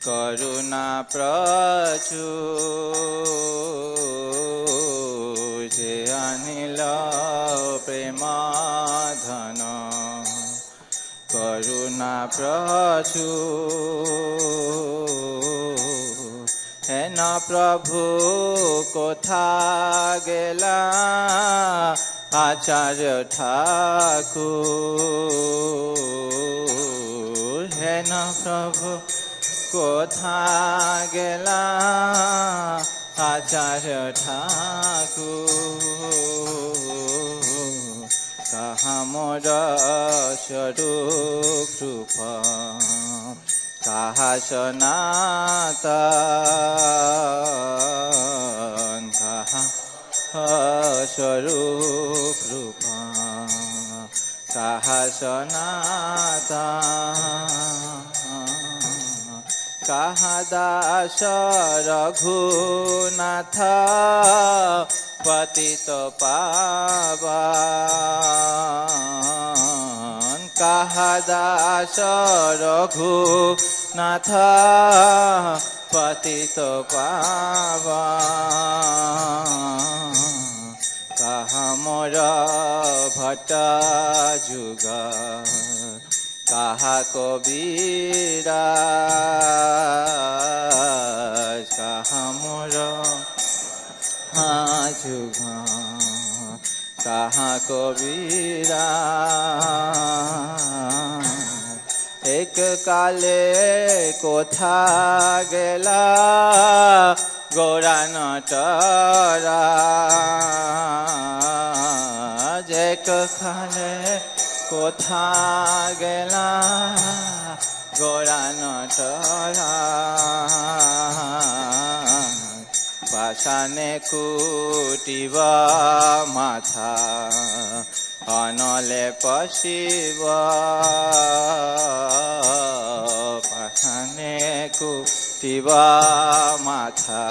করুণা প্রচুর যে আনিল প্রেমাধন করুণা প্রচুর হেন প্রভু কোথা গেলা আচার্য ঠাকুর হেন প্রভু কোথা গেলা আচার্য ঠাকুর কাহা মোর স্বরূপ রূপ কাহা সনাতন কাহা স্বরূপ রূপ কাহা সনাতন কাহা দাস রঘুনাথ পতিত পাবন কাহা দাস রঘুনাথ পতিত পাবন কাহা মোর ভট্ট যুগ কাহা কবিরা কাহা মোর যুগ কাহা কবিরা এক কালে কোথা গেলা গোরা নটরা এক কালে কোথা গেলা গোরা নটরা পাশানে কুটিব মাথা অনলে পশিব পাশানে কুটিব মাথা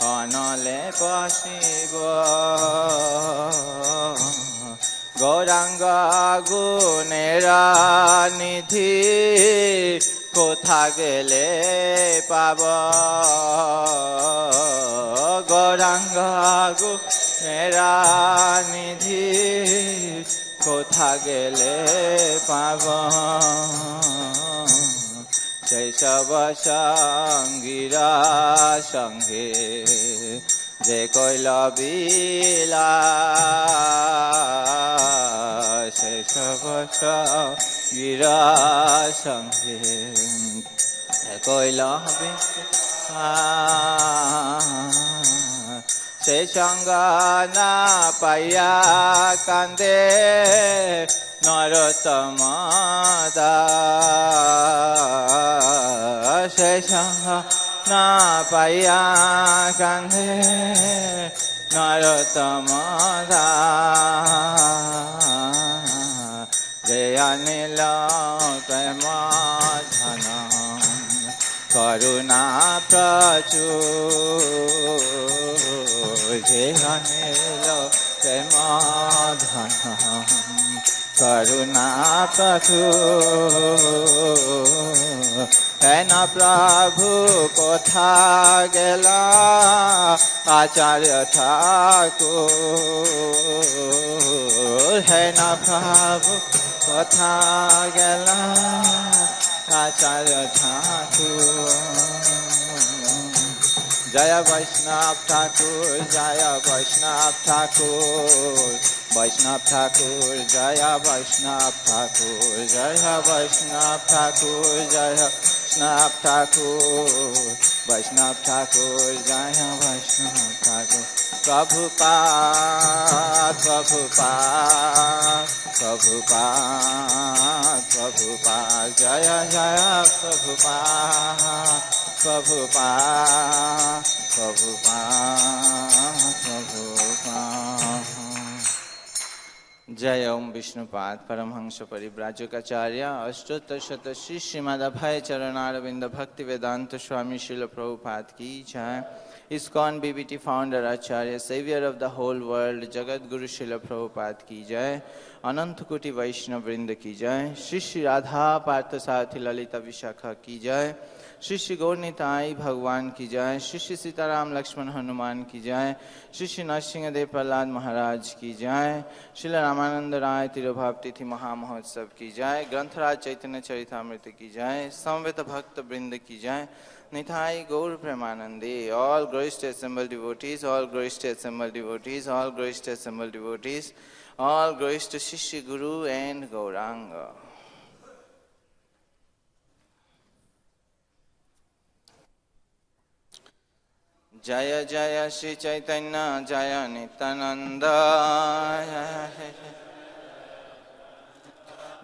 অনলে পশিব গৌরাঙ্গ গুণের নিধি কোথা গেলে পাব গৌরাঙ্গ গুণের নিধি কোথা গেলে পাব শৈশব সঙ্গীরা সঙ্গে যে কইল বিলাস শৈশব সঙ্গীরা সঙ্গে কইল সে সঙ্গ না পাইয়া কান্দে নরোত্তম দাস সে সঙ্গ না পাইয়া কান্দে নরোত্তম দাস যে আনিল প্রেম ধন করুণা প্রচুর যে আনিল প্রেম ধন করুণা প্রচুর হেন প্রভু কোথা গেলা আচার্য ঠাকুর হেন প্রভু কোথা গেলা আচার্য ঠাকুর জয় বৈষ্ণব ঠাকুর জয় বৈষ্ণব ঠাকুর বৈষ্ণব ঠাকুর জয় বৈষ্ণব ঠাকুর জয় বৈষ্ণব ঠাকুর জয় বৈষ্ণব ঠাকুর বৈষ্ণব ঠাকুর জয় বৈষ্ণব ঠাকুর প্রভুপাদ প্রভুপাদ প্রভুপাদ প্রভুপাদ জয় জয় প্রভুপাদ প্রভুপাদ প্রভুপাদ প্রভুপাদ जय ओम विष्णुपाद परमहंस परिव्राजकाचार्य अष्टोत्तर शत श्री श्रीमद् अभय चरणारविंद भक्ति वेदांत स्वामी श्रील प्रभुपाद की जय ISKCON BBT founder Acharya, savior of the whole world, Jagat Guru Srila Prabhupada ki jai. अनंत कोटि वैष्णव वृंद की जय। श्री श्री राधा पार्थ सारथी ललिता विशाखा की जय। श्री श्री गौर निताई भगवान की जय। श्री श्री सीताराम लक्ष्मण हनुमान की जय। श्री श्री नरसिंहदेव प्रहलाद महाराज की जय। श्री रामानंद राय तिरुभाव तिथि महामहोत्सव की जय। ग्रंथराज चैतन्य चरितामृत की जय। समवेत भक्त वृंद की जय। निताई गौर प्रेमानंदे। All glorious to assembled devotees, all glorious to assembled devotees, all glorious to assembled devotees, all glorious to Shishya Guru and Gauranga. Jaya Jaya Shri Chaitanya Jaya Nityananda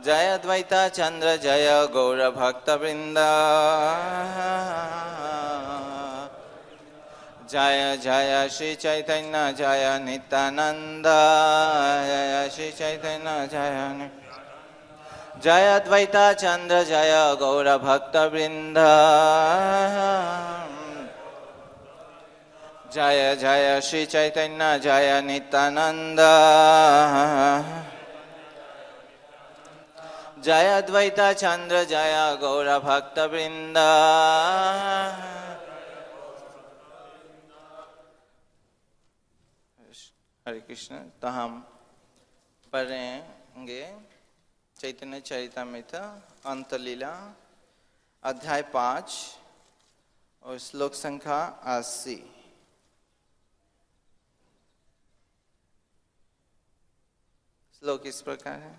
Jaya Dvaita Chandra Jaya Gaura Bhakta Vrinda Jaya Jaya Shri Chaitanya Jaya Nityananda Jaya Shri Chaitanya Jaya Nityananda Jaya Dvaita Chandra Jaya Gaura Bhakta Vrinda Jaya Jaya Shri Chaitanya Jaya Nityananda Jaya Dvaita Chandra Jaya Gaura Bhakta Vrinda हरे कृष्ण। तो हम पढ़ेंगे चैतन्य चरितामृत अंतलीला अध्याय 5 और श्लोक संख्या 80। श्लोक इस प्रकार है।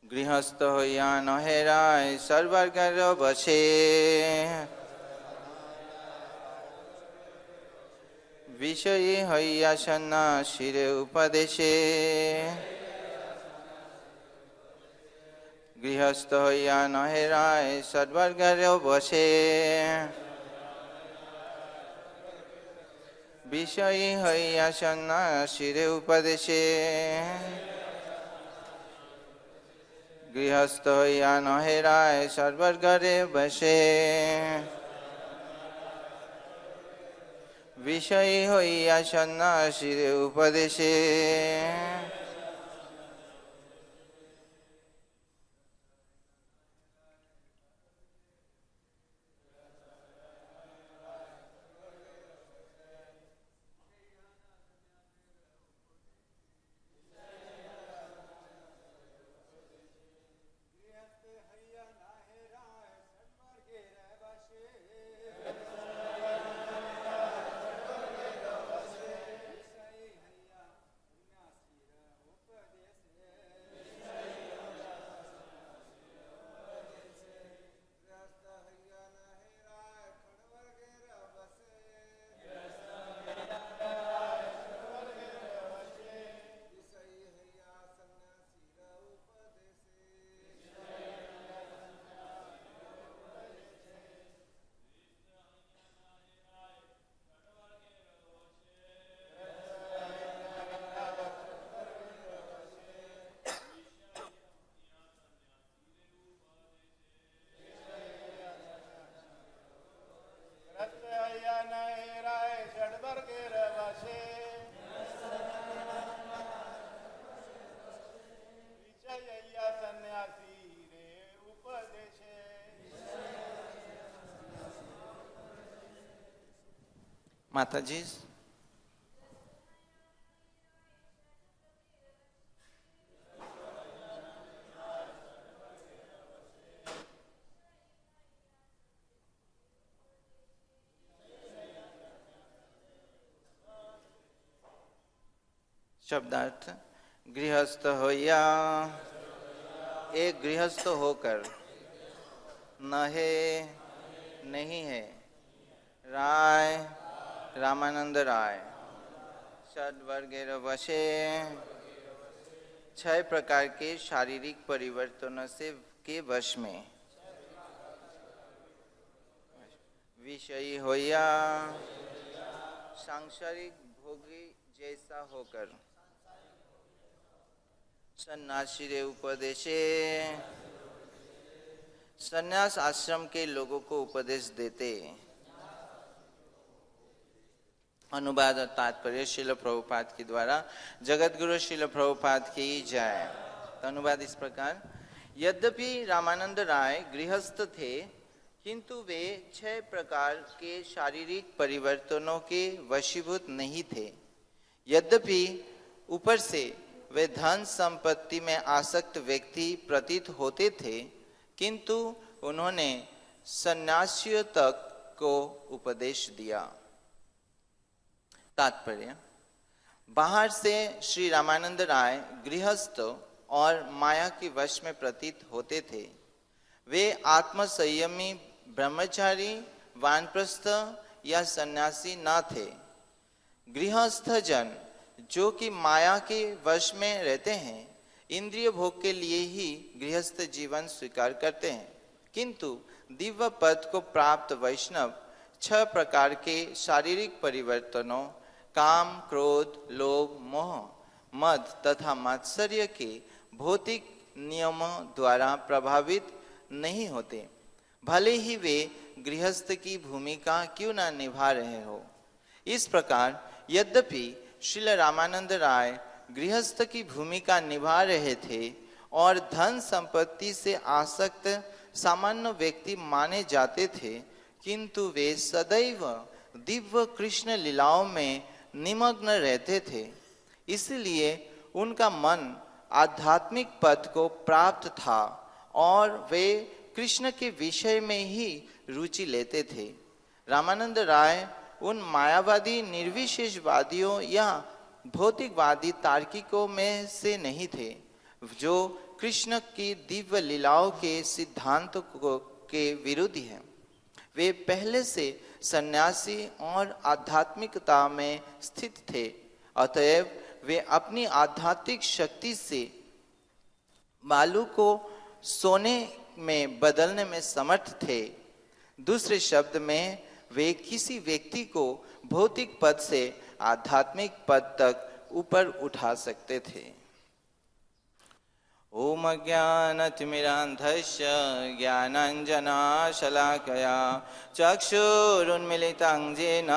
गृहस्थ होया नहेराय सर्वर्गर बसे विषयी हय्या सन्ना शिरे उपदेशे गृहस्थ हय्या नहेराय सद्वर्गर बसे विषयी हय्या सन्ना शिरे उपदेशे गृहस्थ हय्या नहेराय सद्वर्गर बसे विषयी हय्या सन्ना शिरे उपदेशे माता जी। शब्दार्थ गृहस्थ होया एक गृहस्थ होकर न है नहीं है राय रामानंद राय षड्वर्गेर वशे 6 प्रकार के शारीरिक परिवर्तनों से के वश में विषयी होया सांसारिक भोगी जैसा होकर सन्यासी रे उपदेशे सन्यास आश्रम के लोगों को उपदेश देते अनुवाद और तात्पर्य श्रील प्रभुपाद के द्वारा। जगत गुरु श्रील प्रभुपाद की जय। तो अनुवाद इस प्रकार। यद्यपि रामानंद राय गृहस्थ थे, किंतु वे 6 प्रकार के शारीरिक परिवर्तनों के वशीभूत नहीं थे। यद्यपि ऊपर से वे धन संपत्ति में आसक्त व्यक्ति प्रतीत होते थे, किंतु उन्होंने सन्यासियों तक को उपदेश दिया। तात्पर्य। बाहर से श्री रामानंद राय गृहस्थ और माया के वश में प्रतीत होते थे। वे आत्मसंयमी ब्रह्मचारी, वानप्रस्थ या सन्यासी न थे। गृहस्थ जन जो कि माया के वश में रहते हैं, इंद्रिय भोग के लिए ही गृहस्थ जीवन स्वीकार करते हैं, किंतु दिव्य पद को प्राप्त वैष्णव 6 प्रकार के शारीरिक परिवर्तनों काम, क्रोध, लोभ, मोह, मद तथा मात्सर्य के भौतिक नियमों द्वारा प्रभावित नहीं होते, भले ही वे गृहस्थ की भूमिका क्यों न निभा रहे हो। इस प्रकार यद्यपि श्रील रामानंद राय गृहस्थ की भूमिका निभा रहे थे और धन संपत्ति से आसक्त सामान्य व्यक्ति माने जाते थे, किंतु वे सदैव दिव्य कृष्ण लीलाओं में निमग्न रहते थे। इसलिए उनका मन आध्यात्मिक पद को प्राप्त था और वे कृष्ण के विषय में ही रुचि लेते थे। रामानंद राय उन मायावादी निर्विशेषवादियों या भौतिकवादी तार्किकों में से नहीं थे जो कृष्ण की दिव्य लीलाओं के सिद्धांत के विरोधी हैं। वे पहले से सन्यासी और आध्यात्मिकता में स्थित थे, अतएव वे अपनी आध्यात्मिक शक्ति से बालू को सोने में बदलने में समर्थ थे। दूसरे शब्द में वे किसी व्यक्ति को भौतिक पद से आध्यात्मिक पद तक ऊपर उठा सकते थे। ओम अज्ञानतिमिरान्धस्य ज्ञानाञ्जनशलाकया चक्षुरुन्मीलितं येन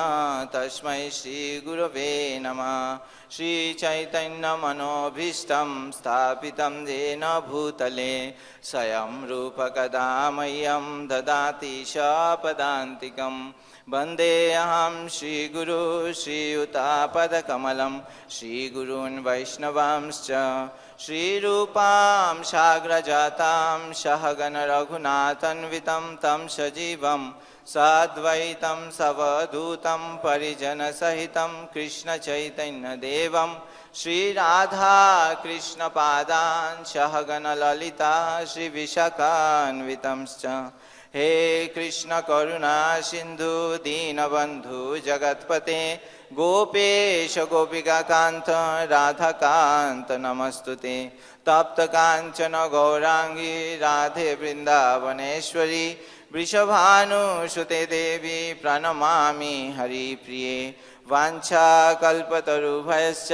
तस्मै श्रीगुरवे नमः। श्रीचैतन्यमनोभीष्टं स्थापितं येन भूतले स्वयं रूपकदा मह्यं ददाति स्वपदान्तिकम्। वन्देऽहं श्रीगुरु श्रीयुतापदकमलं श्रीगुरून् वैष्णवांश्च श्रीरूपां साग्रजातां सहगण रघुनाथान्वितं तं सजीवं साद्वैतं सवधूतं परिजनसहितं कृष्णचैतन्यदेवं श्रीराधा कृष्णपादान् सहगण ललिता श्रीविशाखान्वितंश्च। हे कृष्ण करुणा सिंधु दीनबंधु जगत्पते गोपेश गोपिका कांत राधा कांत नमस्तुते। तप्त कांचन गौरांगी राधे वृंदावनेश्वरी वृषभानुसुते देवी प्रणमामि हरिप्रिये। वाञ्छाकल्पतरुभ्यश्च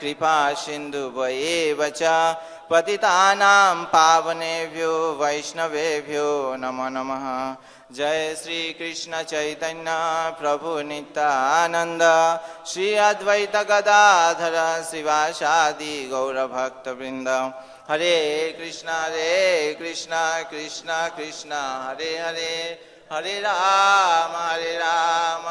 कृपा सिन्धुभ्येव च पतितानां पावनेभ्यो वैष्णवेभ्यो नमो नमः। जय श्री कृष्ण चैतन्य प्रभु नित्यानंद श्री अद्वैत गदाधर शिवासादि गौरभक्तवृंद। हरे कृष्णा कृष्ण कृष्ण हरे हरे, हरे राम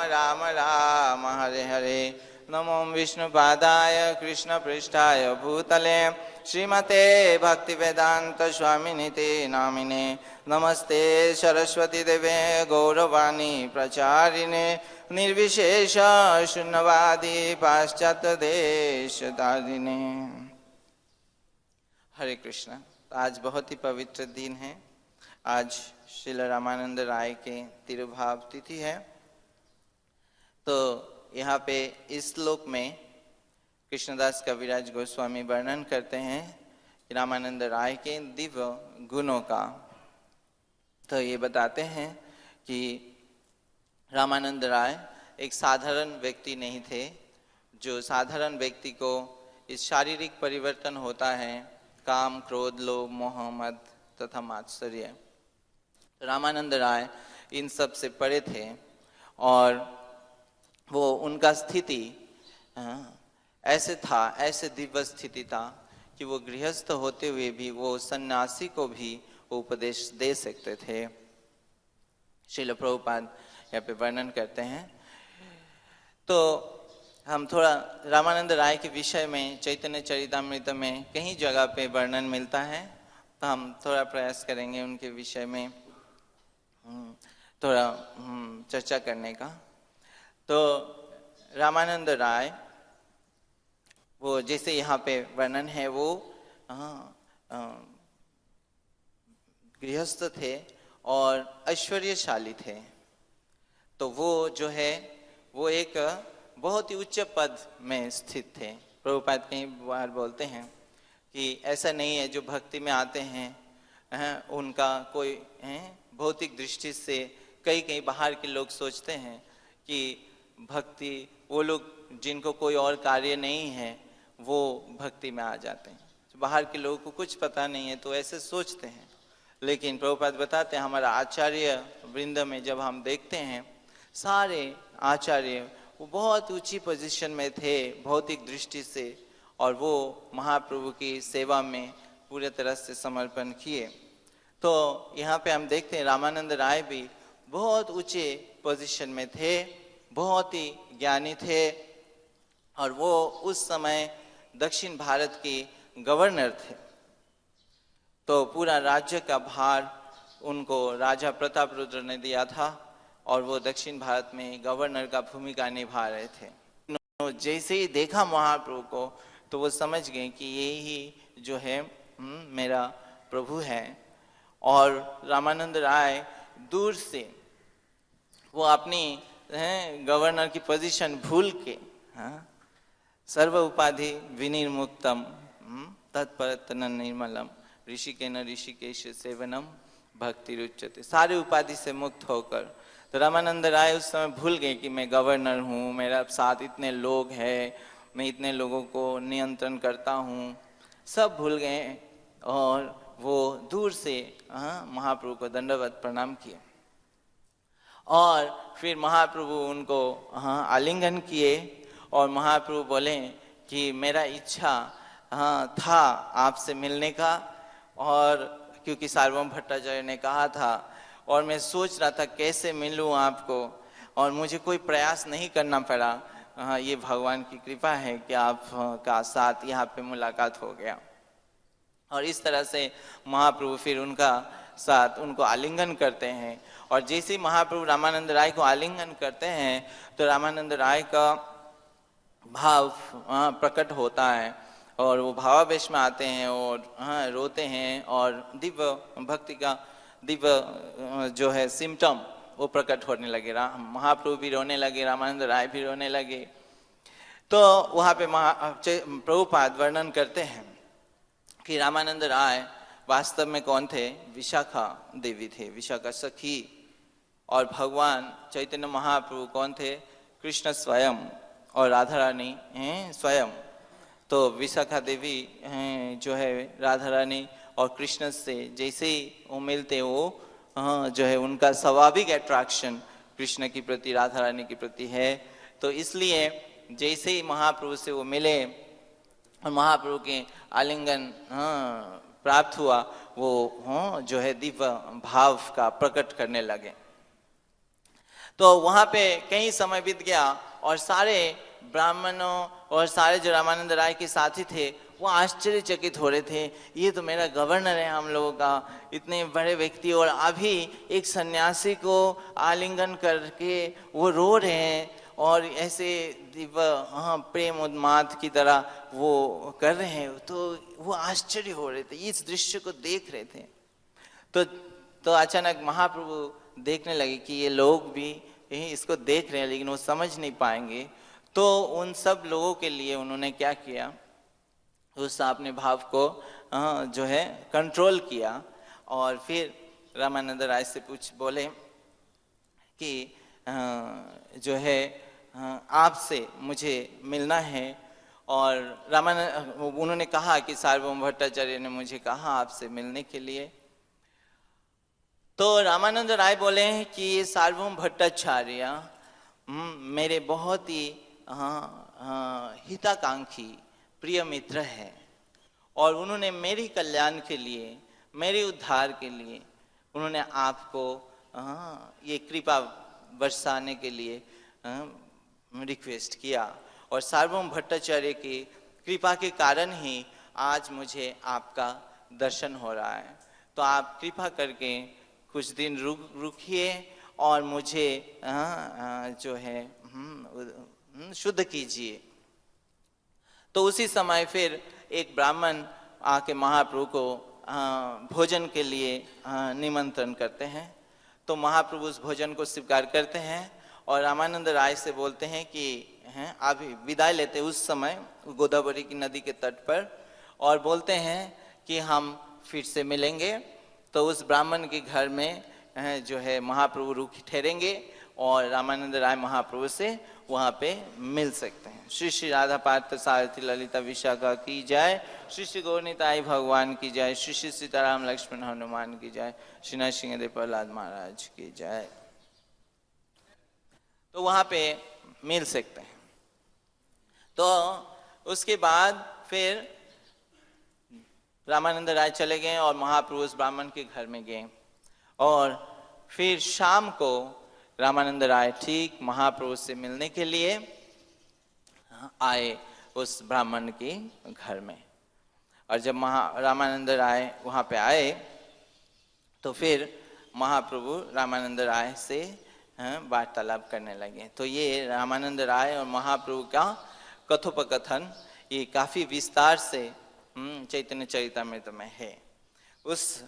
राम राम हरे हरे। नमो विष्णुपादाय कृष्ण पृष्ठाय भूतले श्रीमते भक्तिवेदांत स्वामिनिते नामिने। नमस्ते सरस्वती देवे गौरवाणी प्रचारिणे निर्विशेष शून्यवादी पाश्चात्य देश तारिणे। हरे कृष्ण। आज बहुत ही पवित्र दिन है। आज श्रील रामानंद राय के तिरुभाव तिथि है। तो यहाँ पे इस श्लोक में कृष्णदास कविराज गोस्वामी वर्णन करते हैं रामानंद राय के दिव्य गुणों का। तो ये बताते हैं कि रामानंद राय एक साधारण व्यक्ति नहीं थे। जो साधारण व्यक्ति को इस शारीरिक परिवर्तन होता है, काम, क्रोध, लोभ, मोह, मद तथा मात्सर्य, रामानंद राय इन सब से परे थे और वो उनका स्थिति ऐसे था, ऐसे दिव्य स्थिति था कि वो गृहस्थ होते हुए भी वो सन्यासी को भी उपदेश दे सकते थे। श्रील प्रभुपाद यहाँ पे वर्णन करते हैं। तो हम थोड़ा रामानंद राय के विषय में चैतन्य चरितामृत में कहीं जगह पे वर्णन मिलता है, तो हम थोड़ा प्रयास करेंगे उनके विषय में थोड़ा चर्चा करने का। तो रामानंद राय वो जैसे यहाँ पे वर्णन है, वो गृहस्थ थे और ऐश्वर्यशाली थे। तो वो जो है वो एक बहुत ही उच्च पद में स्थित थे। प्रभुपाद कई बार बोलते हैं कि ऐसा नहीं है जो भक्ति में आते हैं उनका कोई भौतिक दृष्टि से कई बाहर के लोग सोचते हैं कि भक्ति वो लोग जिनको कोई और कार्य नहीं है वो भक्ति में आ जाते हैं। बाहर के लोगों को कुछ पता नहीं है तो ऐसे सोचते हैं। लेकिन प्रभुपाद बताते हैं हमारा आचार्य वृंद में जब हम देखते हैं सारे आचार्य वो बहुत ऊंची पोजीशन में थे भौतिक दृष्टि से, और वो महाप्रभु की सेवा में पूरे तरह से समर्पण किए। तो यहाँ पे हम देखते हैं रामानंद राय भी बहुत ऊंचे पोजीशन में थे, बहुत ही ज्ञानी थे, और वो उस समय दक्षिण भारत के गवर्नर थे। तो पूरा राज्य का भार उनको राजा प्रताप रुद्र ने दिया था और वो दक्षिण भारत में गवर्नर का भूमिका निभा रहे थे। जैसे ही देखा महाप्रभु को तो वो समझ गए कि ये ही जो है मेरा प्रभु है। और रामानंद राय दूर से वो अपनी गवर्नर की पोजीशन भूल के सर्व उपाधि विनिर्मुक्तम तत्परतन निर्मलम ऋषिकेन ऋषिकेश सेवनम भक्ति रुच्यते, सारे उपाधि से मुक्त होकर। तो रामानंद राय उस समय भूल गए कि मैं गवर्नर हूँ, मेरा साथ इतने लोग हैं, मैं इतने लोगों को नियंत्रण करता हूँ, सब भूल गए। और वो दूर से महाप्रभु को दंडवत प्रणाम किए और फिर महाप्रभु उनको आलिंगन किए और महाप्रभु बोले कि मेरा इच्छा था आपसे मिलने का, और क्योंकि सार्वभौम भट्टाचार्य ने कहा था और मैं सोच रहा था कैसे मिलूं आपको, और मुझे कोई प्रयास नहीं करना पड़ा। ये भगवान की कृपा है कि आप का साथ यहाँ पे मुलाकात हो गया। और इस तरह से महाप्रभु फिर उनका साथ उनको आलिंगन करते हैं। और जैसे ही महाप्रभु रामानंद राय को आलिंगन करते हैं तो रामानंद राय का भाव प्रकट होता है और वो भावावेश में आते हैं और रोते हैं, और दिव्य भक्ति का दिव्य जो है सिम्टम वो प्रकट होने लगे। महाप्रभु भी रोने लगे, रामानंद राय भी रोने लगे। तो वहाँ पे प्रभुपाद वर्णन करते हैं कि रामानंद राय वास्तव में कौन थे? विशाखा देवी थे, विशाखा सखी। और भगवान चैतन्य महाप्रभु कौन थे? कृष्ण स्वयं और राधा रानी स्वयं। तो विशाखा देवी जो है राधा रानी और कृष्ण से जैसे ही वो मिलते वो जो है उनका स्वाभाविक अट्रैक्शन कृष्ण की प्रति, राधा रानी की प्रति है। तो इसलिए जैसे ही महाप्रभु से वो मिले और महाप्रभु के आलिंगन प्राप्त हुआ, वो जो है दिव्य भाव का प्रकट करने लगे। तो वहाँ पे कई समय बीत गया और सारे ब्राह्मणों और सारे जो रामानंद राय के साथी थे वो आश्चर्यचकित हो रहे थे, ये तो मेरा गवर्नर है हम लोगों का, इतने बड़े व्यक्ति, और अभी एक सन्यासी को आलिंगन करके वो रो रहे हैं और ऐसे दिव्य प्रेम उन्माद की तरह वो कर रहे हैं। तो वो आश्चर्य हो रहे थे, इस दृश्य को देख रहे थे। तो अचानक महाप्रभु देखने लगे कि ये लोग भी इसको देख रहे हैं लेकिन वो समझ नहीं पाएंगे। तो उन सब लोगों के लिए उन्होंने क्या किया, उस अपने भाव को जो है कंट्रोल किया और फिर रामानंद राय से बोले कि जो है आपसे मुझे मिलना है। और उन्होंने कहा कि सार्वभौम भट्टाचार्य ने मुझे कहा आपसे मिलने के लिए। तो रामानंद राय बोले कि ये सार्वभौम भट्टाचार्य मेरे बहुत ही हिताकांक्षी प्रिय मित्र है और उन्होंने मेरे कल्याण के लिए, मेरे उद्धार के लिए उन्होंने आपको ये कृपा बरसाने के लिए रिक्वेस्ट किया और सार्वभौम भट्टाचार्य की कृपा के कारण ही आज मुझे आपका दर्शन हो रहा है। तो आप कृपा करके कुछ दिन रुकिए और मुझे जो है शुद्ध कीजिए। तो उसी समय फिर एक ब्राह्मण आके महाप्रभु को भोजन के लिए निमंत्रण करते हैं। तो महाप्रभु उस भोजन को स्वीकार करते हैं और रामानंद राय से बोलते हैं कि आप विदाई लेते उस समय गोदावरी की नदी के तट पर और बोलते हैं कि हम फिर से मिलेंगे। तो उस ब्राह्मण के घर में जो है महाप्रभु रुक ठहरेंगे और रामानंद राय महाप्रभु से वहाँ पे मिल सकते हैं। श्री श्री राधा पार्थ सारथी ललिता विशाखा की जय। श्री श्री गौरनिताई भगवान की जय। श्री श्री सीताराम लक्ष्मण हनुमान की जय। श्री नरसिंहदेव प्रहलाद महाराज की जय। तो वहाँ पे मिल सकते हैं। तो उसके बाद फिर रामानंद राय चले गए और महाप्रभु उस ब्राह्मण के घर में गए और फिर शाम को रामानंद राय ठीक महाप्रभु से मिलने के लिए आए उस ब्राह्मण के घर में। और जब रामानंद राय वहाँ पे आए तो फिर महाप्रभु रामानंद राय से वार्तालाप करने लगे। तो ये रामानंद राय और महाप्रभु का कथोपकथन ये काफी विस्तार से चैतन्य चरितामृत में है। उस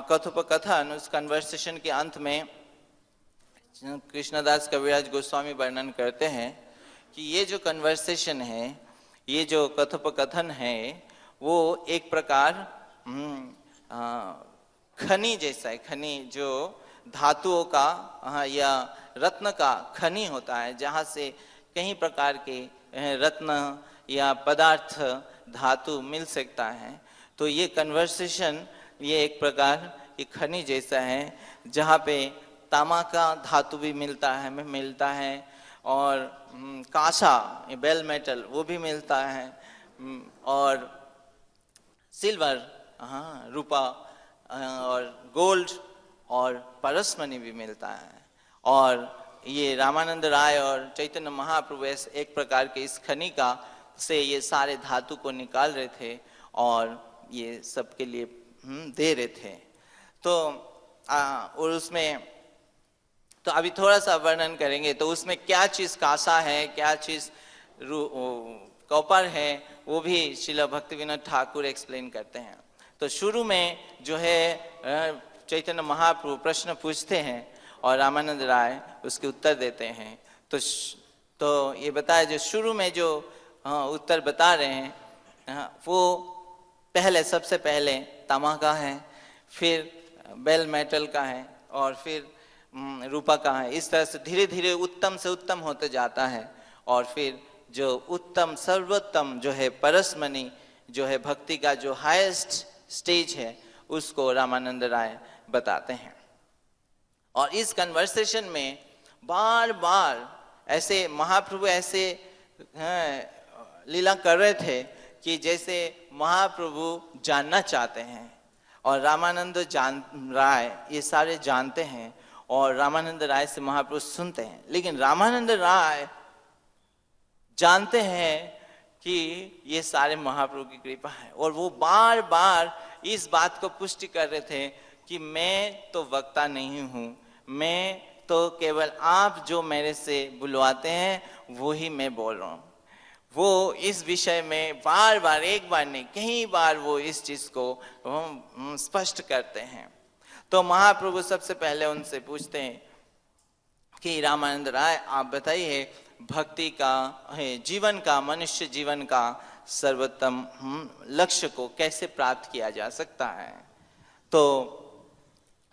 कथोपकथन, उस कन्वर्सेशन के अंत में कृष्णदास कविराज गोस्वामी वर्णन करते हैं कि ये जो कन्वर्सेशन है, ये जो कथोपकथन है, वो एक प्रकार खनि जैसा है। खनि जो धातुओं का या रत्न का खनि होता है, जहाँ से कई प्रकार के रत्न या पदार्थ धातु मिल सकता है। तो ये कन्वर्सेशन ये एक प्रकार एक खनि जैसा है, जहाँ पे तामा का धातु भी मिलता है और कांसा बेल मेटल वो भी मिलता है और सिल्वर, रूपा और गोल्ड और परसमणि भी मिलता है। और ये रामानंद राय और चैतन्य महाप्रभु एक प्रकार के इस खनि का से ये सारे धातु को निकाल रहे थे और ये सबके लिए दे रहे थे। तो और उसमें तो अभी थोड़ा सा वर्णन करेंगे। तो उसमें क्या चीज कांसा है, क्या चीज कॉपर है, वो भी श्रील भक्तिविनोद ठाकुर एक्सप्लेन करते हैं। तो शुरू में जो है चैतन्य महाप्रभु प्रश्न पूछते हैं और रामानंद राय उसके उत्तर देते हैं। तो ये बताया जो शुरू में जो उत्तर बता रहे हैं वो सबसे पहले तामा का है, फिर बेल मेटल का है और फिर रूपा का है। इस तरह से धीरे धीरे उत्तम से उत्तम होते जाता है और फिर जो उत्तम सर्वोत्तम जो है परसमणि जो है भक्ति का जो हाईएस्ट स्टेज है उसको रामानंद राय बताते हैं। और इस कन्वर्सेशन में बार बार ऐसे महाप्रभु ऐसे लीला कर रहे थे कि जैसे महाप्रभु जानना चाहते हैं और रामानंद राय ये सारे जानते हैं और रामानंद राय से महाप्रभु सुनते हैं। लेकिन रामानंद राय जानते हैं कि ये सारे महाप्रभु की कृपा है और वो बार बार इस बात को पुष्टि कर रहे थे कि मैं तो वक्ता नहीं हूँ, मैं तो केवल आप जो मेरे से बुलवाते हैं वो ही मैं बोल रहा हूँ। वो इस विषय में बार बार, एक बार नहीं कई बार वो इस चीज को स्पष्ट करते हैं। तो महाप्रभु सबसे पहले उनसे पूछते हैं कि रामानंद राय आप बताइए भक्ति का जीवन का, मनुष्य जीवन का सर्वोत्तम लक्ष्य को कैसे प्राप्त किया जा सकता है। तो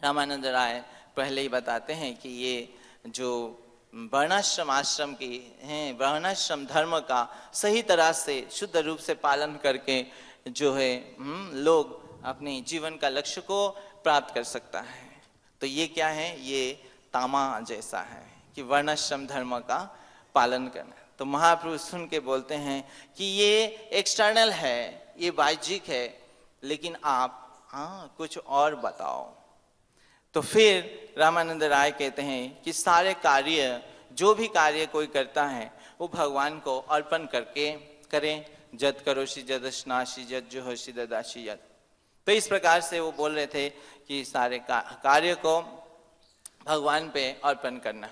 रामानंद राय पहले ही बताते हैं कि ये जो वर्णाश्रम आश्रम की हैं, वर्णाश्रम धर्म का सही तरह से शुद्ध रूप से पालन करके जो है लोग अपने जीवन का लक्ष्य को प्राप्त कर सकता है। तो ये क्या है, ये तामा जैसा है कि वर्णाश्रम धर्म का पालन करना। तो महाप्रभु सुन के बोलते हैं कि ये एक्सटर्नल है, ये बाह्यिक है, लेकिन आप कुछ और बताओ। तो फिर रामानंद राय कहते हैं कि सारे कार्य, जो भी कार्य कोई करता है वो भगवान को अर्पण करके करें। जद करोषि जदश्नासि जद जोहोषि ददासि यद। तो इस प्रकार से वो बोल रहे थे कि सारे कार्य को भगवान पे अर्पण करना।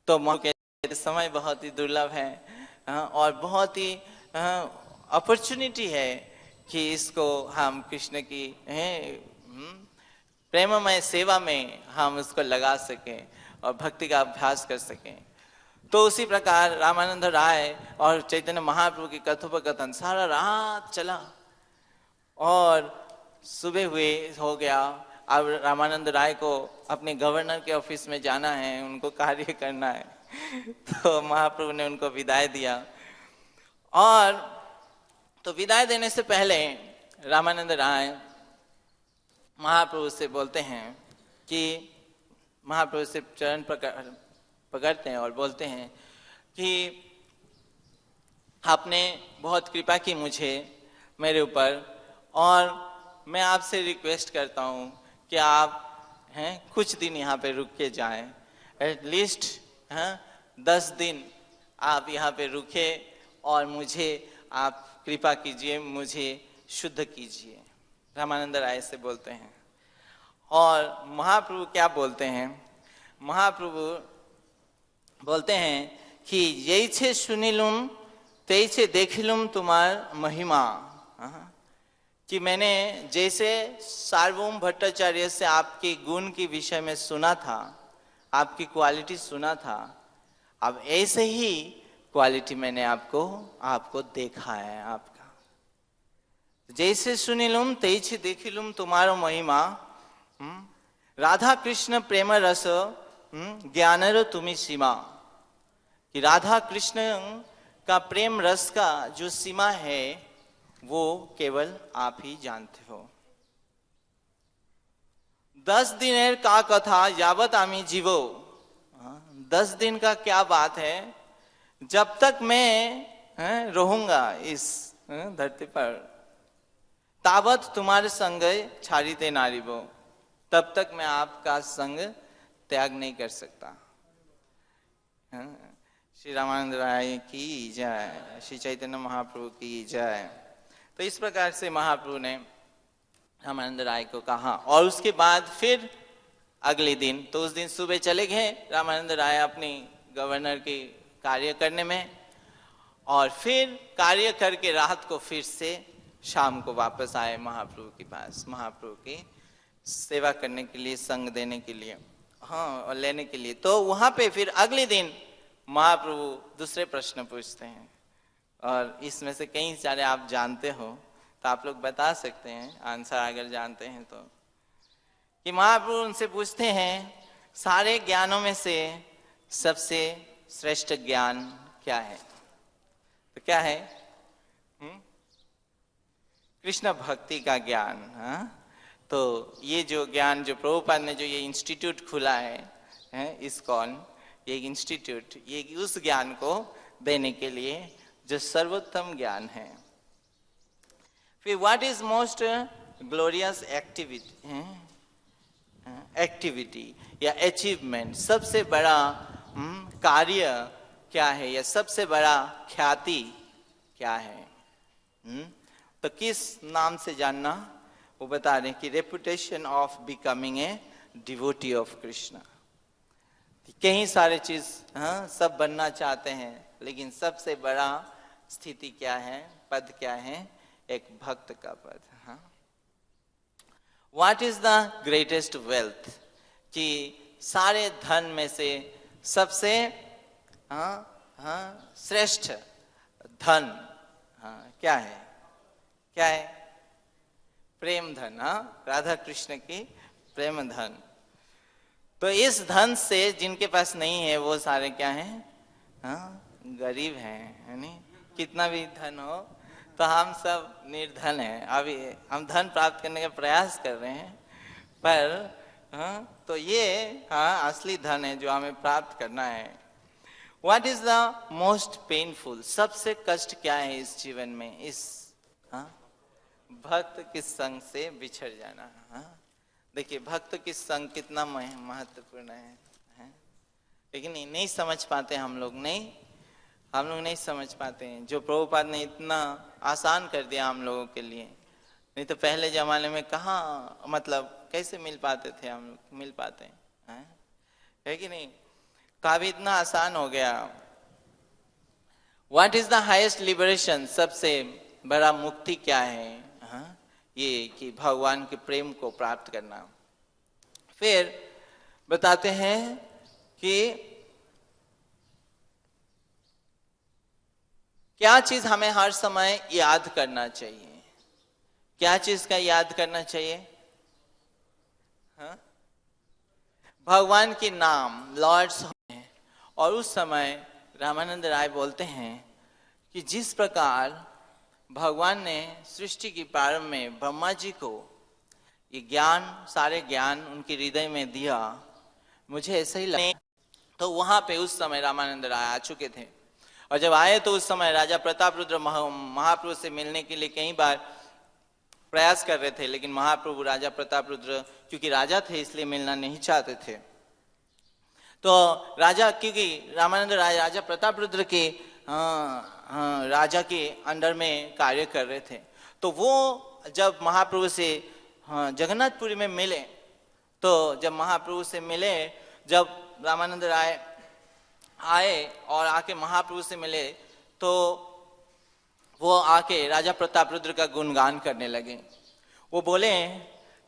तो के समय बहुत ही दुर्लभ है और बहुत ही अपॉर्चुनिटी है कि इसको हम कृष्ण की प्रेममय सेवा में हम उसको लगा सकें और भक्ति का अभ्यास कर सकें। तो उसी प्रकार रामानंद राय और चैतन्य महाप्रभु की कथोपकथन सारा रात चला और सुबह हो गया। अब रामानंद राय को अपने गवर्नर के ऑफिस में जाना है, उनको कार्य करना है। तो महाप्रभु ने उनको विदाई दिया। और तो विदाई देने से पहले रामानंद राय महाप्रभु से बोलते हैं कि महाप्रभु से चरण पकड़ते हैं और बोलते हैं कि आपने बहुत कृपा की मुझे, मेरे ऊपर, और मैं आपसे रिक्वेस्ट करता हूँ कि आप कुछ दिन यहाँ पे रुक के जाएं, एटलीस्ट 10 दिन आप यहाँ पे रुके और मुझे आप कृपा कीजिए, मुझे शुद्ध कीजिए। रामानंद राय से बोलते हैं। और महाप्रभु क्या बोलते हैं? महाप्रभु बोलते हैं कि यही छे सुनिलुम तेई छे देखिलुम तुम्हार महिमा। कि मैंने जैसे सार्वभौम भट्टाचार्य से आपके गुण के विषय में सुना था, आपकी क्वालिटी सुना था, अब ऐसे ही क्वालिटी मैंने आपको देखा है। आपका जैसे सुनिलुम तेईछे देखिलुम तुम्हारो महिमा। राधा कृष्ण प्रेम रस ज्ञानरो तुम्ही सीमा। कि राधा कृष्ण का प्रेम रस का जो सीमा है वो केवल आप ही जानते हो। 10 दिन का कथा यावत आमी जीवो। 10 दिन का क्या बात है? जब तक मैं रहूंगा इस धरती पर, तावत तुम्हारे संग छाड़ीते नारीबो, तब तक मैं आपका संग त्याग नहीं कर सकता। श्री रामानंद राय की जय, श्री चैतन्य महाप्रभु की जय। तो इस प्रकार से महाप्रभु ने रामानंद राय को कहा। और उसके बाद फिर अगले दिन, तो उस दिन सुबह चले गए रामानंद राय अपनी गवर्नर के कार्य करने में, और फिर कार्य करके रात को फिर से शाम को वापस आए महाप्रभु के पास, महाप्रभु की सेवा करने के लिए, संग देने के लिए, और लेने के लिए। तो वहां पे फिर अगले दिन महाप्रभु दूसरे प्रश्न पूछते हैं, और इसमें से कई सारे आप जानते हो तो आप लोग बता सकते हैं आंसर अगर जानते हैं तो। कि महाप्रभु उनसे पूछते हैं सारे ज्ञानों में से सबसे श्रेष्ठ ज्ञान क्या है? तो क्या है? कृष्ण भक्ति का ज्ञान। तो ये जो ज्ञान, जो प्रभुपाद ने जो ये इंस्टीट्यूट खुला है इस्कॉन, ये इंस्टीट्यूट, ये उस ज्ञान को देने के लिए जो सर्वोत्तम ज्ञान है। फिर what is most glorious activity या अचीवमेंट, सबसे बड़ा कार्य क्या है, या सबसे बड़ा ख्याति क्या है? तो किस नाम से जानना, वो बता रहे कि reputation of becoming a devotee of Krishna. कई सारे चीज सब बनना चाहते हैं, लेकिन सबसे बड़ा स्थिति क्या है, पद क्या है? एक भक्त का पद। What is the greatest wealth? कि सारे धन में से सबसे श्रेष्ठ धन क्या है? क्या है? प्रेम धन। राधा कृष्ण की प्रेम धन। तो इस धन से जिनके पास नहीं है वो सारे क्या हैं? गरीब हैं, है नहीं? कितना भी धन हो तो हम सब निर्धन हैं। अभी हम धन प्राप्त करने का प्रयास कर रहे हैं, पर हाँ, तो ये हाँ असली धन है जो हमें प्राप्त करना है। What is the most painful? सबसे कष्ट क्या है इस जीवन में? इस हाँ भक्त के संग से बिछड़ जाना। हाँ देखिए भक्त के संग कितना महत्वपूर्ण है? लेकिन नहीं समझ पाते हम लोग नहीं समझ पाते हैं। जो प्रभुपाद ने इतना आसान कर दिया हम लोगों के लिए, नहीं तो पहले जमाने में कहाँ मतलब कैसे मिल पाते थे हम लोग, मिल पाते हैं है कि नहीं? काफी इतना आसान हो गया। What is the highest liberation? सबसे बड़ा मुक्ति क्या है? हाँ ये कि भगवान के प्रेम को प्राप्त करना। फिर बताते हैं कि क्या चीज हमें हर समय याद करना चाहिए? क्या चीज का याद करना चाहिए? हाँ? भगवान के नाम, लॉर्ड्स। और उस समय रामानंद राय बोलते हैं कि जिस प्रकार भगवान ने सृष्टि की प्रारंभ में ब्रह्मा जी को ये ज्ञान, सारे ज्ञान उनके हृदय में दिया, मुझे ऐसा ही लगा। तो वहां पे उस समय रामानंद राय आ चुके थे, और जब आए तो उस समय राजा प्रताप रुद्र महाप्रभु से मिलने के लिए कई बार प्रयास कर रहे थे, लेकिन महाप्रभु राजा प्रताप रुद्र क्योंकि राजा थे इसलिए मिलना नहीं चाहते थे। तो राजा, क्योंकि रामानंद राय राजा प्रताप रुद्र के राजा के अंडर में कार्य कर रहे थे, तो वो जब महाप्रभु से जगन्नाथपुरी में मिले, तो जब महाप्रभु से मिले, जब रामानंद राय आए और आके महाप्रभु से मिले, तो वो आके राजा प्रताप रुद्र का गुणगान करने लगे। वो बोले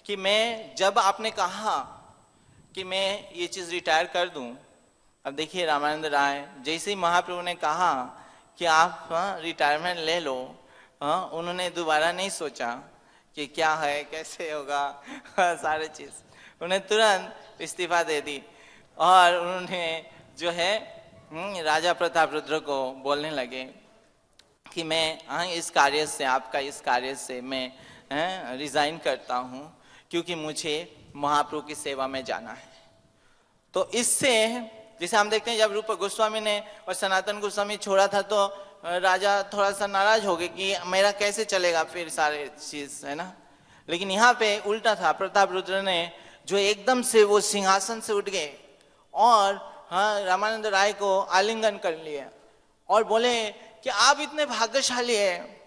कि मैं, जब आपने कहा कि मैं ये चीज रिटायर कर दूं, अब देखिए रामानंद राय, जैसे ही महाप्रभु ने कहा कि आप रिटायरमेंट ले लो, उन्होंने दोबारा नहीं सोचा कि क्या है, कैसे होगा, सारे चीज उन्हें तुरंत इस्तीफा दे दी। और उन्होंने जो है राजा प्रताप रुद्र को बोलने लगे कि मैं इस कार्य से, आपका इस कार्य से मैं रिजाइन करता हूँ, क्योंकि मुझे महाप्रभु की सेवा में जाना है। तो इससे जैसे हम देखते हैं, जब रूप गोस्वामी ने और सनातन गोस्वामी छोड़ा था, तो राजा थोड़ा सा नाराज हो गए कि मेरा कैसे चलेगा फिर सारे चीज, है ना। लेकिन यहाँ पे उल्टा था, प्रताप रुद्र ने जो एकदम से वो सिंहासन से उठ गए और रामानंद राय को आलिंगन कर लिया और बोले कि आप इतने भाग्यशाली है,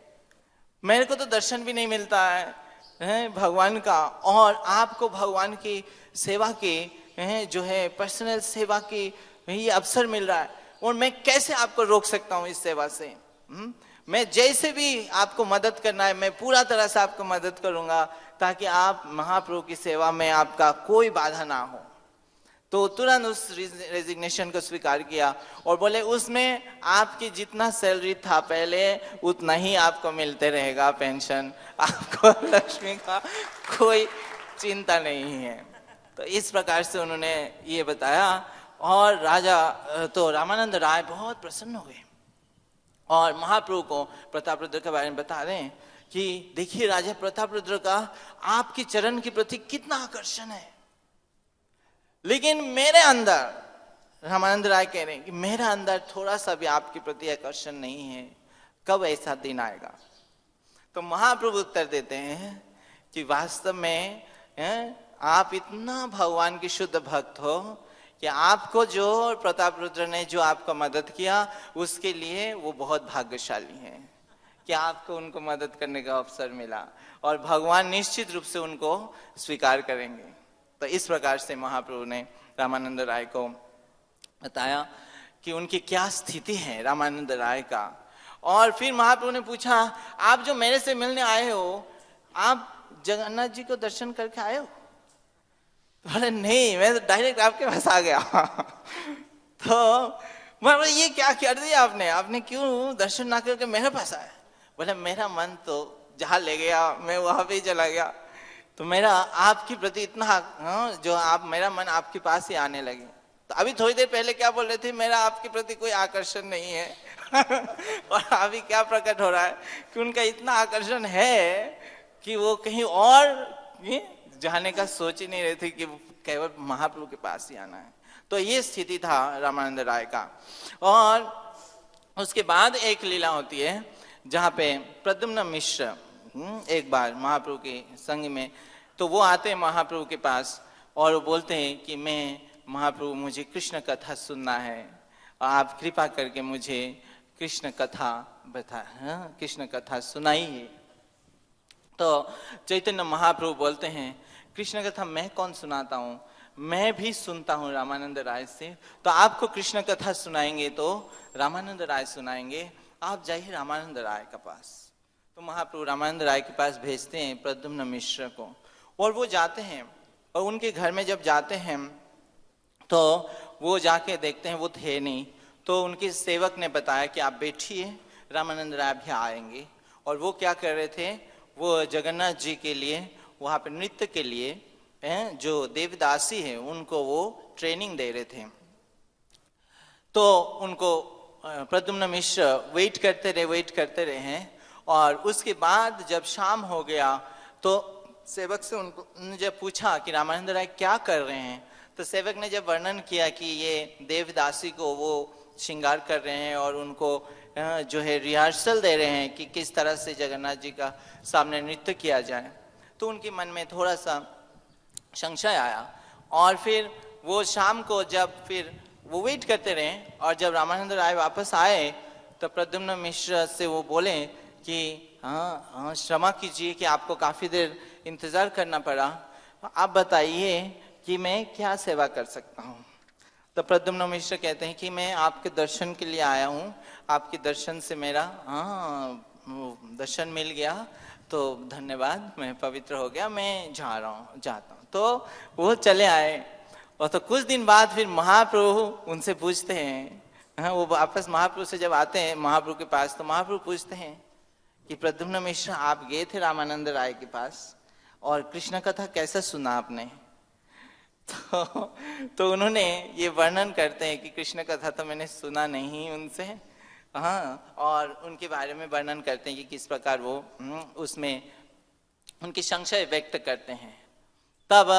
मेरे को तो दर्शन भी नहीं मिलता है भगवान का, और आपको भगवान की सेवा की जो है पर्सनल सेवा की ये अवसर मिल रहा है, और मैं कैसे आपको रोक सकता हूँ इस सेवा से? मैं जैसे भी आपको मदद करना है, मैं पूरा तरह से आपको मदद करूंगा, ताकि आप महाप्रभु की सेवा में आपका कोई बाधा ना हो। तो तुरंत उस रेजिग्नेशन को स्वीकार किया और बोले उसमें आपकी जितना सैलरी था पहले उतना ही आपको मिलते रहेगा पेंशन, आपको लक्ष्मी का कोई चिंता नहीं है। तो इस प्रकार से उन्होंने ये बताया, और राजा तो रामानंद राय बहुत प्रसन्न हो गए और महाप्रभु को प्रताप रुद्र के बारे में बता रहे हैं कि देखिए राजा प्रताप रुद्र का आपके चरण के प्रति कितना आकर्षण है, लेकिन मेरे अंदर, रामानंद राय कह रहे हैं कि मेरे अंदर थोड़ा सा भी आपके प्रति आकर्षण नहीं है, कब ऐसा दिन आएगा? तो महाप्रभु उत्तर देते हैं कि वास्तव में आप इतना भगवान के शुद्ध भक्त हो कि आपको जो प्रताप रुद्र ने जो आपको मदद किया उसके लिए वो बहुत भाग्यशाली हैं कि आपको उनको मदद करने का अवसर मिला, और भगवान निश्चित रूप से उनको स्वीकार करेंगे। तो इस प्रकार से महाप्रभु ने रामानंद राय को बताया कि उनकी क्या स्थिति है रामानंद राय का। और फिर महाप्रभु ने पूछा, आप जो मेरे से मिलने आए हो, आप जगन्नाथ जी को दर्शन करके आए हो? बोले नहीं, मैं तो डायरेक्ट आपके पास आ गया। तो मैं बोले ये क्या कर दिया आपने क्यों दर्शन ना करके मेरे पास आए? बोले मेरा मन तो जहाँ ले गया मैं वहां पे ही चला गया, तो मेरा आपके प्रति इतना जो आप, मेरा मन आपके पास ही आने लगे। तो अभी थोड़ी देर पहले क्या बोल रहे थे, मेरा आपके प्रति कोई आकर्षण नहीं है। और अभी क्या प्रकट हो रहा है कि उनका इतना आकर्षण है कि वो कहीं और जाने का सोच ही नहीं रहे थे कि केवल महाप्रभु के पास ही आना है। तो ये स्थिति था रामानंद राय का। और उसके बाद एक लीला होती है जहाँ पे प्रद्युम्न मिश्र एक बार महाप्रभु के संग में, तो वो आते हैं महाप्रभु के पास और वो बोलते हैं कि मैं महाप्रभु, मुझे कृष्ण कथा सुनना है, आप कृपा करके मुझे कृष्ण कथा कृष्ण कथा सुनाइए। तो चैतन्य महाप्रभु बोलते हैं कृष्ण कथा मैं कौन सुनाता हूँ, मैं भी सुनता हूँ रामानंद राय से, तो आपको कृष्ण कथा सुनाएंगे तो रामानंद राय सुनाएंगे, आप जाइए रामानंद राय के पास। तो महाप्रभु रामानंद राय के पास भेजते हैं प्रद्युम्न मिश्र को, और वो जाते हैं और उनके घर में जब जाते हैं तो वो जाके देखते हैं वो थे नहीं। तो उनके सेवक ने बताया कि आप बैठिए, रामानंद राय भी आएंगे। और वो क्या कर रहे थे, वो जगन्नाथ जी के लिए वहाँ पे नृत्य के लिए जो देवदासी है उनको वो ट्रेनिंग दे रहे थे। तो उनको प्रद्युम्न मिश्र वेट करते रहे हैं। और उसके बाद जब शाम हो गया तो सेवक से उनको जब पूछा कि रामानंद राय क्या कर रहे हैं, तो सेवक ने जब वर्णन किया कि ये देवदासी को वो श्रृंगार कर रहे हैं और उनको जो है रिहर्सल दे रहे हैं कि किस तरह से जगन्नाथ जी का सामने नृत्य किया जाए, तो उनके मन में थोड़ा सा संशय आया। और फिर वो शाम को जब फिर वो वेट करते रहे और जब रामानंद राय वापस आए तो प्रद्युम्न मिश्र से वो बोले कि हाँ क्षमा कीजिए कि आपको काफ़ी देर इंतज़ार करना पड़ा, आप बताइए कि मैं क्या सेवा कर सकता हूँ। तो प्रद्युम्न मिश्र कहते हैं कि मैं आपके दर्शन के लिए आया हूँ, आपके दर्शन से मेरा दर्शन मिल गया तो धन्यवाद, मैं पवित्र हो गया, मैं जाता हूँ। तो वो चले आए। और तो कुछ दिन बाद फिर महाप्रभु उनसे पूछते हैं, वो वापस महाप्रभु से जब आते हैं महाप्रभु के पास, तो महाप्रभु पूछते हैं कि प्रद्युम्न मिश्र आप गए थे रामानंद राय के पास और कृष्ण कथा कैसा सुना आपने। तो उन्होंने ये वर्णन करते हैं कि कृष्ण कथा तो मैंने सुना नहीं उनसे, हाँ, और उनके बारे में वर्णन करते हैं कि किस प्रकार वो उसमें उनकी संशय व्यक्त करते हैं। तब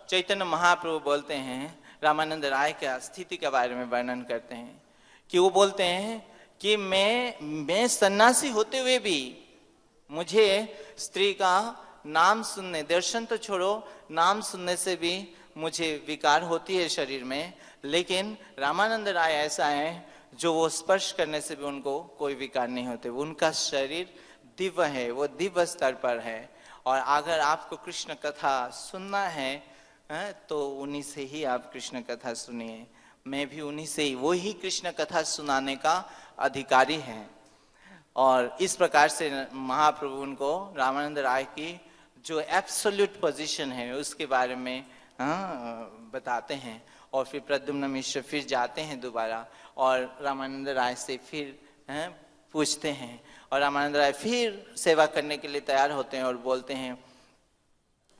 चैतन्य महाप्रभु बोलते हैं, रामानंद राय के स्थिति के बारे में वर्णन करते हैं कि वो बोलते हैं कि मैं सन्यासी होते हुए भी मुझे स्त्री का नाम सुनने, दर्शन तो छोड़ो, नाम सुनने से भी मुझे विकार होती है शरीर में, लेकिन रामानंद राय ऐसा है जो वो स्पर्श करने से भी उनको कोई विकार नहीं होते। उनका शरीर दिव्य है, वो दिव्य स्तर पर है। और अगर आपको कृष्ण कथा सुनना है तो उन्हीं से ही आप कृष्ण कथा सुनिए। मैं भी उन्हीं से ही, वो ही कृष्ण कथा सुनाने का अधिकारी है। और इस प्रकार से महाप्रभु उनको रामानंद राय की जो एब्सोल्यूट पोजीशन है उसके बारे में बताते हैं। और फिर प्रद्युम्न मिश्र फिर जाते हैं दोबारा और रामानंद राय से फिर पूछते हैं, और रामानंद राय फिर सेवा करने के लिए तैयार होते हैं और बोलते हैं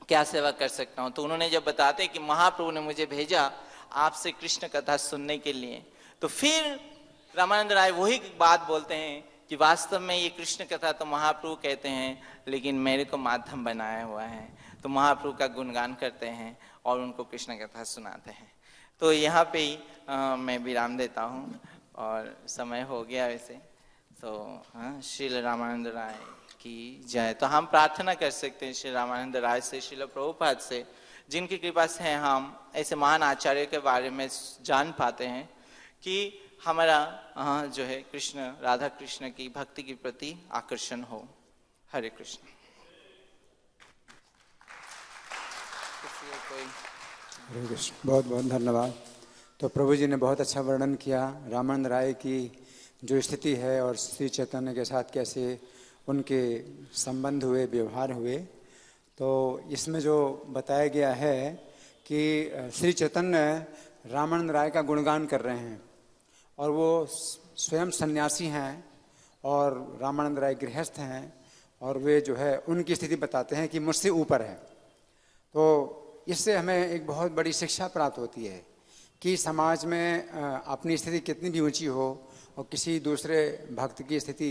क्या सेवा कर सकता हूँ। तो उन्होंने जब बताते हैं कि महाप्रभु ने मुझे भेजा आपसे कृष्ण कथा सुनने के लिए, तो फिर रामानंद राय वही बात बोलते हैं कि वास्तव में ये कृष्ण कथा तो महाप्रभु कहते हैं, लेकिन मेरे को माध्यम बनाया हुआ है। तो महाप्रभु का गुणगान करते हैं और उनको कृष्ण कथा सुनाते हैं। तो यहाँ पे ही मैं विराम देता हूँ और समय हो गया वैसे। तो श्रील रामानंद राय की जय। तो हम प्रार्थना कर सकते हैं श्री रामानंद राय से, श्रील प्रभुपाद से, जिनकी कृपा से हम ऐसे महान आचार्य के बारे में जान पाते हैं कि हमारा जो है कृष्ण, राधा कृष्ण की भक्ति के प्रति आकर्षण हो। हरे कृष्ण। हरे कृष्ण। बहुत बहुत धन्यवाद। तो प्रभु जी ने बहुत अच्छा वर्णन किया रामानंद राय की जो स्थिति है और श्री चैतन्य के साथ कैसे उनके संबंध हुए, व्यवहार हुए। तो इसमें जो बताया गया है कि श्री चैतन्य रामानंद राय का गुणगान कर रहे हैं और वो स्वयं सन्यासी हैं और रामानंद राय गृहस्थ हैं, और वे जो है उनकी स्थिति बताते हैं कि मुझसे ऊपर है। तो इससे हमें एक बहुत बड़ी शिक्षा प्राप्त होती है कि समाज में अपनी स्थिति कितनी भी ऊंची हो और किसी दूसरे भक्त की स्थिति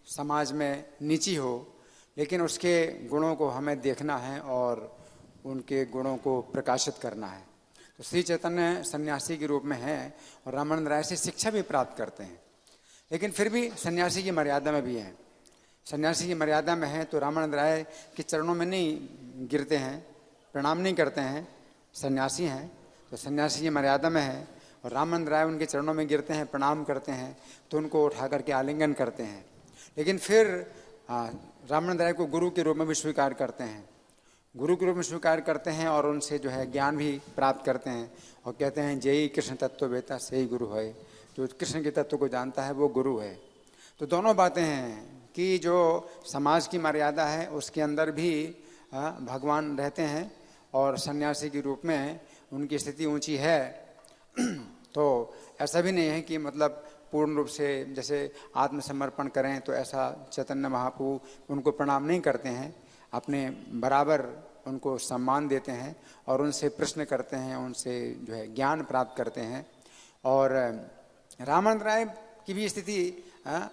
समाज में नीची हो, लेकिन उसके गुणों को हमें देखना है और उनके गुणों को प्रकाशित करना है। तो श्री चैतन्य सन्यासी के रूप में हैं और रामानंद राय से शिक्षा भी प्राप्त करते हैं, लेकिन फिर भी सन्यासी की मर्यादा में भी हैं। सन्यासी की मर्यादा में है तो रामानंद राय के चरणों में नहीं गिरते हैं, प्रणाम नहीं करते हैं, सन्यासी हैं तो सन्यासी की मर्यादा में है, और रामानंद राय उनके चरणों में गिरते हैं, प्रणाम करते हैं, तो उनको उठा करके आलिंगन करते हैं। लेकिन फिर रामानंद राय को गुरु के रूप में भी स्वीकार करते हैं, गुरु के रूप में स्वीकार करते हैं और उनसे जो है ज्ञान भी प्राप्त करते हैं और कहते हैं जय कृष्ण तत्व वेता सही गुरु है, जो कृष्ण के तत्व को जानता है वो गुरु है। तो दोनों बातें हैं कि जो समाज की मर्यादा है उसके अंदर भी भगवान रहते हैं और सन्यासी के रूप में उनकी स्थिति ऊंची है। तो ऐसा भी नहीं है कि मतलब पूर्ण रूप से जैसे आत्मसमर्पण करें तो ऐसा चैतन्य महाप्रभु उनको प्रणाम नहीं करते हैं, अपने बराबर उनको सम्मान देते हैं और उनसे प्रश्न करते हैं, उनसे जो है ज्ञान प्राप्त करते हैं। और रामानंद राय की भी स्थिति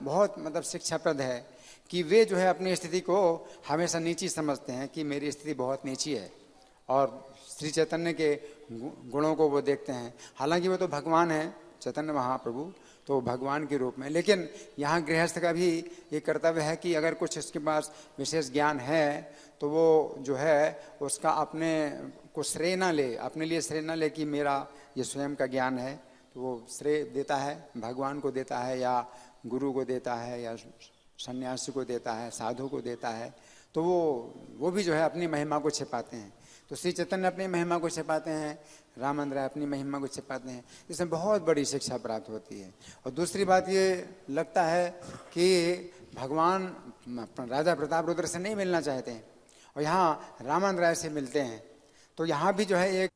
बहुत मतलब शिक्षाप्रद है कि वे जो है अपनी स्थिति को हमेशा नीची समझते हैं कि मेरी स्थिति बहुत नीची है, और श्री चैतन्य के गुणों को वो देखते हैं। हालांकि वो तो भगवान हैं चैतन्य महाप्रभु, तो भगवान के रूप में, लेकिन यहाँ गृहस्थ का भी ये कर्तव्य है कि अगर कुछ इसके पास विशेष ज्ञान है तो वो जो है उसका अपने को श्रेय ना ले, अपने लिए श्रेय ना ले कि मेरा ये स्वयं का ज्ञान है, तो वो श्रेय देता है भगवान को देता है या गुरु को देता है या सन्यासी को देता है, साधु को देता है। तो वो भी जो है अपनी महिमा को छिपाते हैं। तो श्री चैतन्य अपनी महिमा को छिपाते हैं, रामानंद राय अपनी महिमा को छिपाते हैं। इसमें बहुत बड़ी शिक्षा प्राप्त होती है। और दूसरी बात ये लगता है कि भगवान राजा प्रताप रुद्र से नहीं मिलना चाहते हैं और यहाँ रामानंद राय से मिलते हैं। तो यहाँ भी जो है एक